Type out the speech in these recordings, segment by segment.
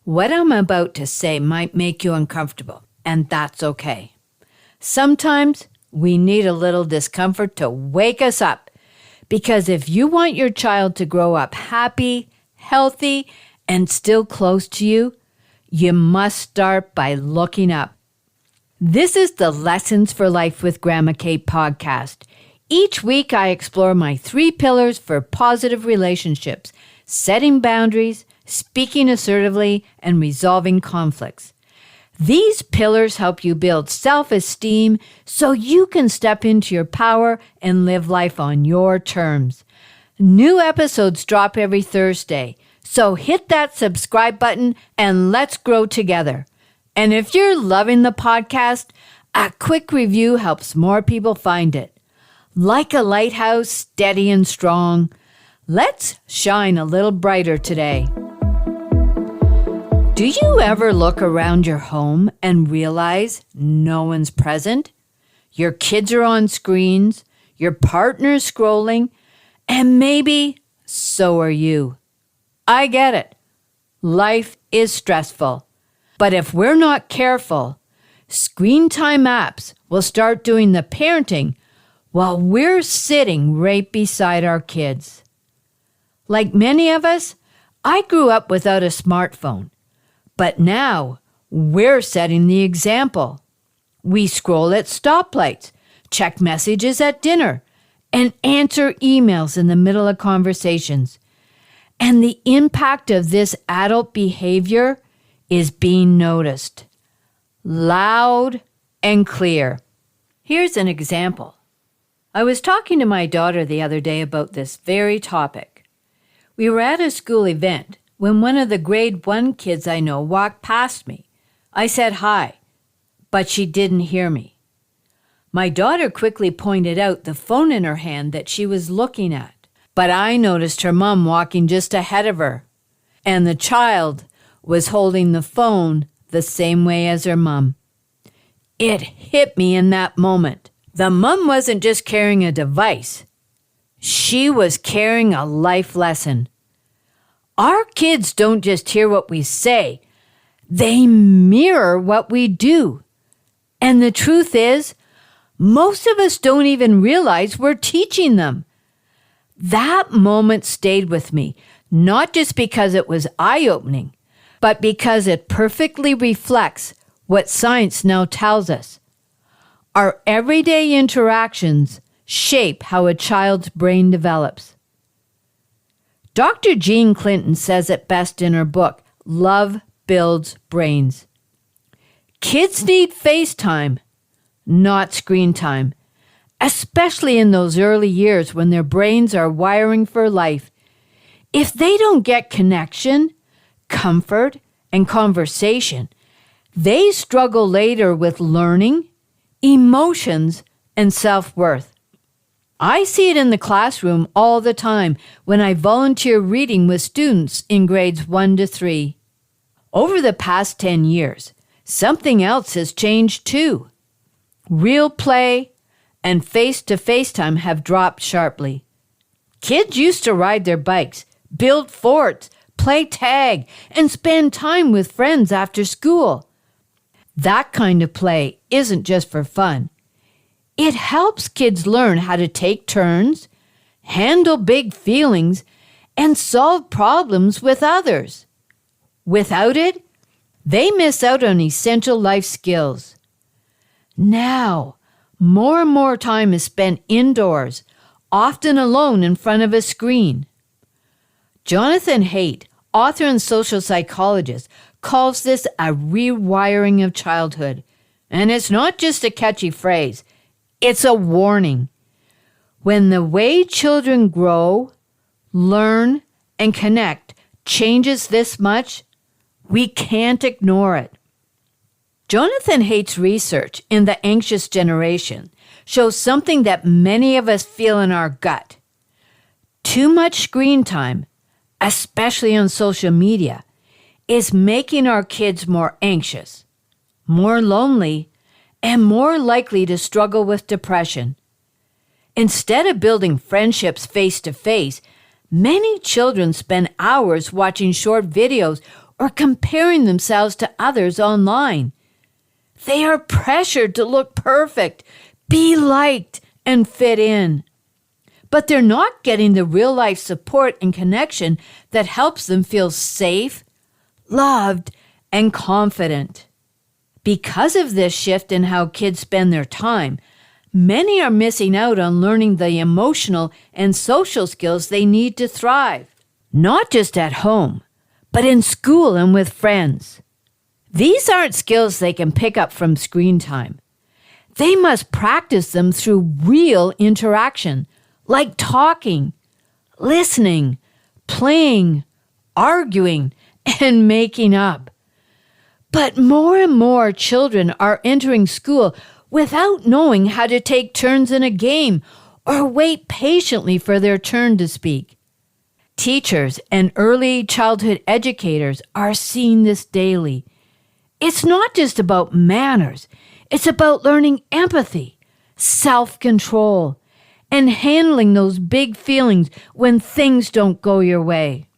What I'm about to say might make you uncomfortable, and that's okay. Sometimes we need a little discomfort to wake us up, because if you want your child to grow up happy, healthy, and still close to you, you must start by looking up. This is the Lessons for Life with Grandma Kate podcast. Each week I explore my 3 pillars for positive relationships: setting boundaries, speaking assertively, and resolving conflicts. These pillars help you build self-esteem so you can step into your power and live life on your terms. New episodes drop every Thursday, so hit that subscribe button and let's grow together. And if you're loving the podcast, a quick review helps more people find it. Like a lighthouse, steady and strong, let's shine a little brighter today. Do you ever look around your home and realize no one's present? Your kids are on screens, your partner's scrolling, and maybe so are you. I get it. Life is stressful. But if we're not careful, screen time apps will start doing the parenting while we're sitting right beside our kids. Like many of us, I grew up without a smartphone. But now, we're setting the example. We scroll at stoplights, check messages at dinner, and answer emails in the middle of conversations. And the impact of this adult behavior is being noticed, loud and clear. Here's an example. I was talking to my daughter the other day about this very topic. We were at a school event when one of the grade 1 kids I know walked past me. I said hi, but she didn't hear me. My daughter quickly pointed out the phone in her hand that she was looking at, but I noticed her mom walking just ahead of her, and the child was holding the phone the same way as her mom. It hit me in that moment. The mom wasn't just carrying a device. She was carrying a life lesson. Our kids don't just hear what we say, they mirror what we do. And the truth is, most of us don't even realize we're teaching them. That moment stayed with me, not just because it was eye-opening, but because it perfectly reflects what science now tells us. Our everyday interactions shape how a child's brain develops. Dr. Jean Clinton says it best in her book, Love Builds Brains. Kids need FaceTime, not screen time, especially in those early years when their brains are wiring for life. If they don't get connection, comfort, and conversation, they struggle later with learning, emotions, and self-worth. I see it in the classroom all the time when I volunteer reading with students in grades 1 to 3. Over the past 10 years, something else has changed too. Real play and face-to-face time have dropped sharply. Kids used to ride their bikes, build forts, play tag, and spend time with friends after school. That kind of play isn't just for fun. It helps kids learn how to take turns, handle big feelings, and solve problems with others. Without it, they miss out on essential life skills. Now, more and more time is spent indoors, often alone in front of a screen. Jonathan Haidt, author and social psychologist, calls this a rewiring of childhood. And it's not just a catchy phrase. It's a warning. When the way children grow, learn, and connect changes this much, we can't ignore it. Jonathan Haidt's research in the anxious generation shows something that many of us feel in our gut. Too much screen time, especially on social media, is making our kids more anxious, more lonely, and more likely to struggle with depression. Instead of building friendships face-to-face, many children spend hours watching short videos or comparing themselves to others online. They are pressured to look perfect, be liked, and fit in. But they're not getting the real-life support and connection that helps them feel safe, loved, and confident. Because of this shift in how kids spend their time, many are missing out on learning the emotional and social skills they need to thrive, not just at home, but in school and with friends. These aren't skills they can pick up from screen time. They must practice them through real interaction, like talking, listening, playing, arguing, and making up. But more and more children are entering school without knowing how to take turns in a game or wait patiently for their turn to speak. Teachers and early childhood educators are seeing this daily. It's not just about manners. It's about learning empathy, self-control, and handling those big feelings when things don't go your way.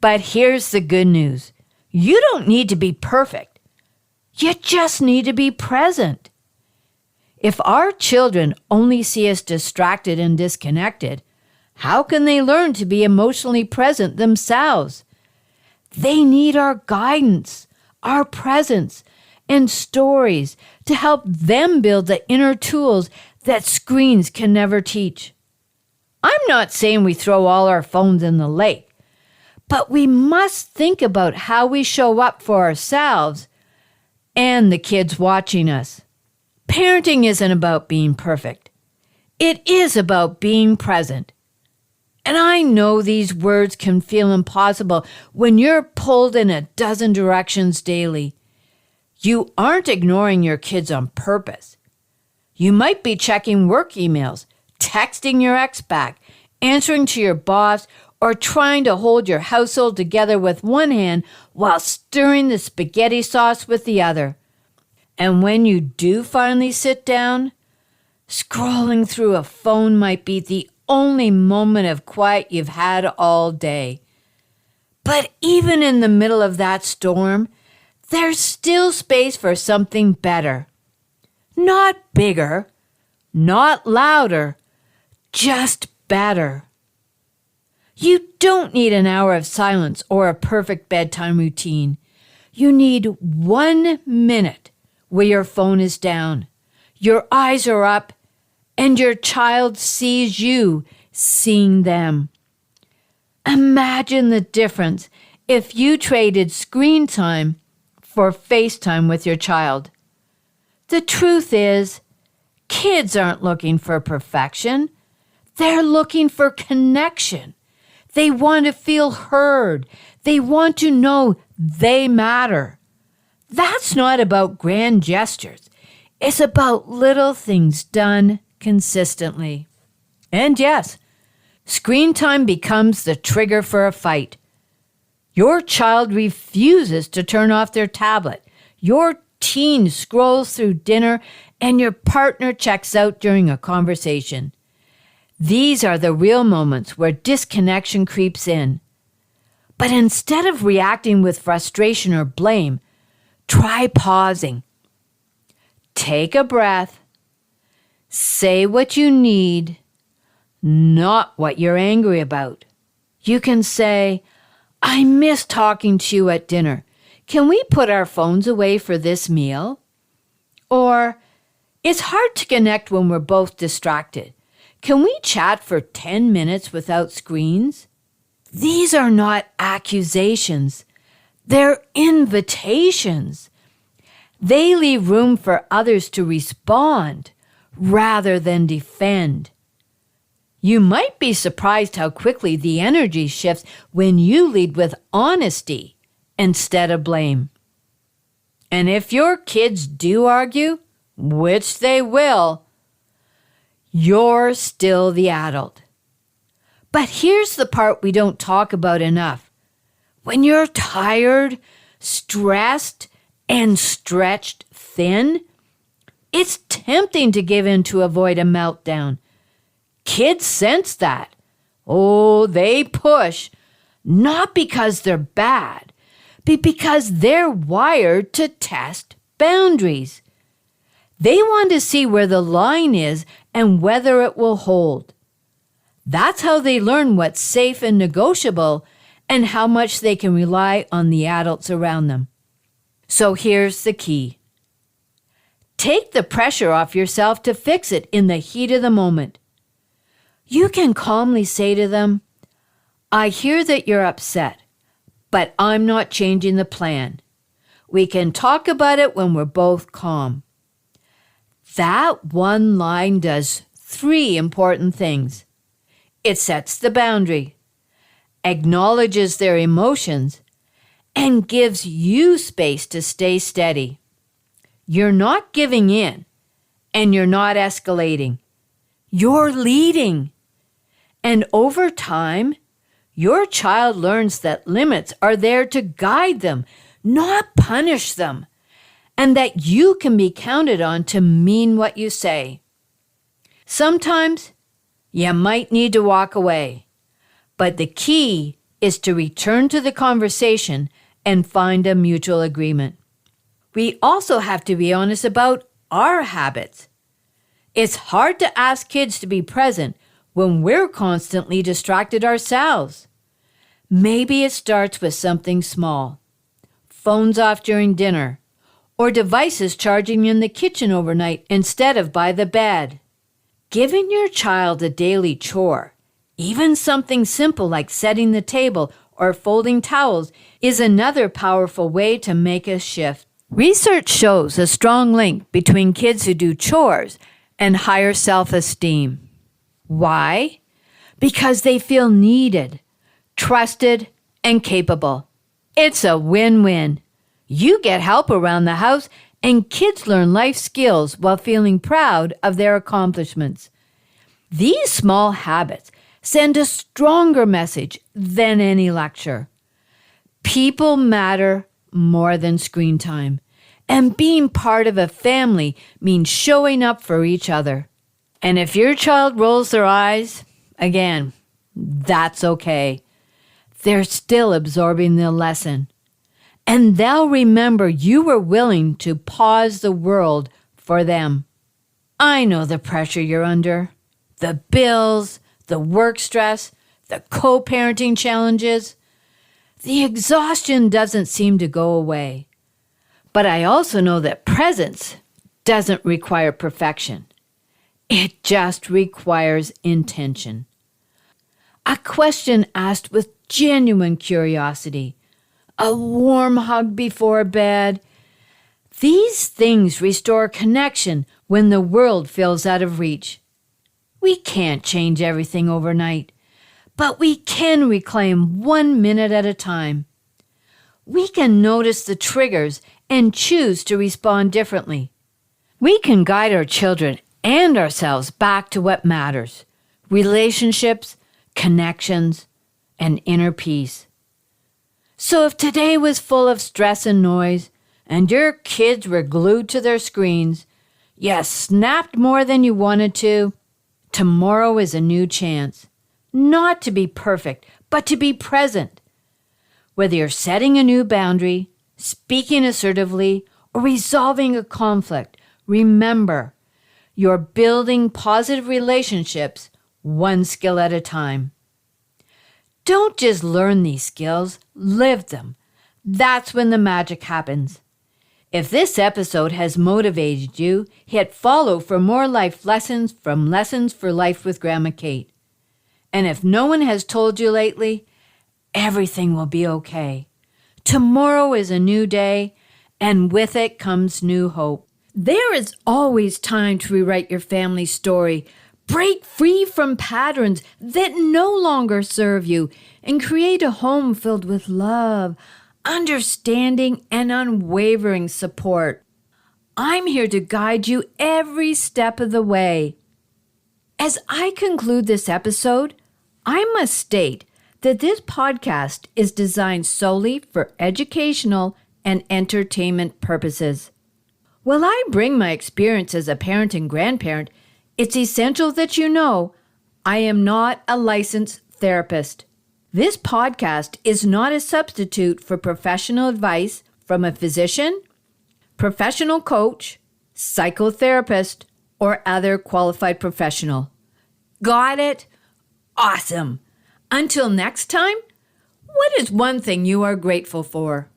But here's the good news. You don't need to be perfect. You just need to be present. If our children only see us distracted and disconnected, how can they learn to be emotionally present themselves? They need our guidance, our presence, and stories to help them build the inner tools that screens can never teach. I'm not saying we throw all our phones in the lake, but we must think about how we show up for ourselves and the kids watching us. Parenting isn't about being perfect. It is about being present. And I know these words can feel impossible when you're pulled in a dozen directions daily. You aren't ignoring your kids on purpose. You might be checking work emails, texting your ex back, answering to your boss, or trying to hold your household together with one hand while stirring the spaghetti sauce with the other. And when you do finally sit down, scrolling through a phone might be the only moment of quiet you've had all day. But even in the middle of that storm, there's still space for something better. Not bigger, not louder, just better. You don't need an hour of silence or a perfect bedtime routine. You need 1 minute where your phone is down, your eyes are up, and your child sees you seeing them. Imagine the difference if you traded screen time for FaceTime with your child. The truth is, kids aren't looking for perfection. They're looking for connection. They want to feel heard. They want to know they matter. That's not about grand gestures. It's about little things done consistently. And yes, screen time becomes the trigger for a fight. Your child refuses to turn off their tablet. Your teen scrolls through dinner, and your partner checks out during a conversation. These are the real moments where disconnection creeps in. But instead of reacting with frustration or blame, try pausing. Take a breath. Say what you need, not what you're angry about. You can say, I miss talking to you at dinner. Can we put our phones away for this meal? Or, it's hard to connect when we're both distracted. Can we chat for 10 minutes without screens? These are not accusations. They're invitations. They leave room for others to respond rather than defend. You might be surprised how quickly the energy shifts when you lead with honesty instead of blame. And if your kids do argue, which they will, you're still the adult. But here's the part we don't talk about enough. When you're tired, stressed, and stretched thin, it's tempting to give in to avoid a meltdown. Kids sense that. Oh, they push, not because they're bad, because they're wired to test boundaries. They want to see where the line is and whether it will hold. That's how they learn what's safe and negotiable and how much they can rely on the adults around them. So here's the key. Take the pressure off yourself to fix it in the heat of the moment. You can calmly say to them, I hear that you're upset, but I'm not changing the plan. We can talk about it when we're both calm. That one line does 3 important things. It sets the boundary, acknowledges their emotions, and gives you space to stay steady. You're not giving in, and you're not escalating. You're leading. And over time, your child learns that limits are there to guide them, not punish them, and that you can be counted on to mean what you say. Sometimes, you might need to walk away, but the key is to return to the conversation and find a mutual agreement. We also have to be honest about our habits. It's hard to ask kids to be present when we're constantly distracted ourselves. Maybe it starts with something small. Phones off during dinner, or devices charging in the kitchen overnight instead of by the bed. Giving your child a daily chore, even something simple like setting the table or folding towels, is another powerful way to make a shift. Research shows a strong link between kids who do chores and higher self-esteem. Why? Because they feel needed, trusted, and capable. It's a win-win. You get help around the house, and kids learn life skills while feeling proud of their accomplishments. These small habits send a stronger message than any lecture. People matter more than screen time, and being part of a family means showing up for each other. And if your child rolls their eyes, again, that's okay. They're still absorbing the lesson. And they'll remember you were willing to pause the world for them. I know the pressure you're under. The bills, the work stress, the co-parenting challenges. The exhaustion doesn't seem to go away. But I also know that presence doesn't require perfection. It just requires intention. A question asked with genuine curiosity. A warm hug before bed. These things restore connection when the world feels out of reach. We can't change everything overnight, but we can reclaim 1 minute at a time. We can notice the triggers and choose to respond differently. We can guide our children and ourselves back to what matters: relationships, connections, and inner peace. So if today was full of stress and noise, and your kids were glued to their screens, you snapped more than you wanted to, tomorrow is a new chance. Not to be perfect, but to be present. Whether you're setting a new boundary, speaking assertively, or resolving a conflict, remember, you're building positive relationships one skill at a time. Don't just learn these skills, live them. That's when the magic happens. If this episode has motivated you, hit follow for more life lessons from Lessons for Life with Grandma Kate. And if no one has told you lately, everything will be okay. Tomorrow is a new day, and with it comes new hope. There is always time to rewrite your family story. Break free from patterns that no longer serve you and create a home filled with love, understanding, and unwavering support. I'm here to guide you every step of the way. As I conclude this episode, I must state that this podcast is designed solely for educational and entertainment purposes. While I bring my experience as a parent and grandparent, it's essential that you know I am not a licensed therapist. This podcast is not a substitute for professional advice from a physician, professional coach, psychotherapist, or other qualified professional. Got it? Awesome. Until next time, what is one thing you are grateful for?